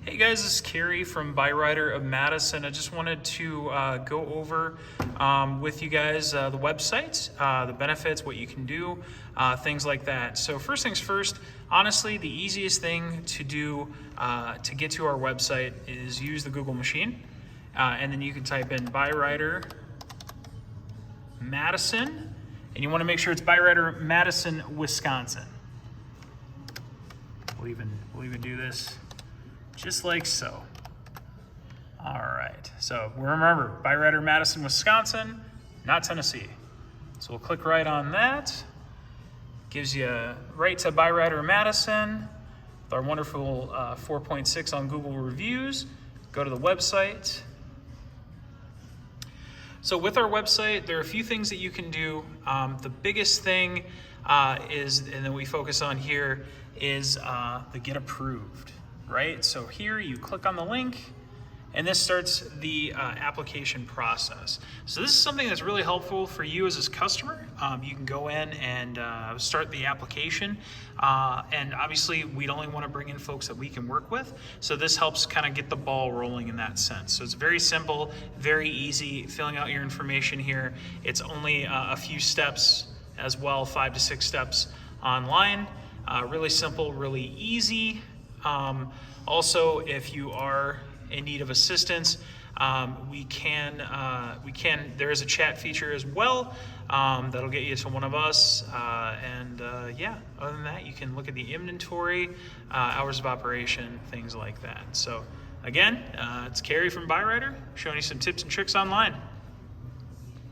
Hey guys, this is Carrie from Byrider of Madison. I just wanted to go over with you guys the website, the benefits, what you can do, things like that. So first things first, honestly, the easiest thing to do to get to our website is use the Google machine. And then you can type in Byrider Madison, and you want to make sure it's Byrider Madison, Wisconsin. We'll even do this just like so. All right, so remember, Byrider Madison, Wisconsin, not Tennessee. So we'll click right on that. Gives you right to Byrider Madison, with our wonderful 4.6 on Google reviews. Go to the website. So with our website, there are a few things that you can do. The biggest thing is, and then we focus on here, is the get approved. Right? So here you click on the link and this starts the application process. So this is something that's really helpful for you as a customer. You can go in and start the application. And obviously we'd only want to bring in folks that we can work with. So this helps kind of get the ball rolling in that sense. So it's very simple, very easy filling out your information here. It's only a few steps as well, 5 to 6 steps online. Really simple, really easy. Also, if you are in need of assistance, there is a chat feature as well that'll get you to one of us. Yeah, other than that, you can look at the inventory, hours of operation, things like that. So again, it's Carrie from Byrider showing you some tips and tricks online.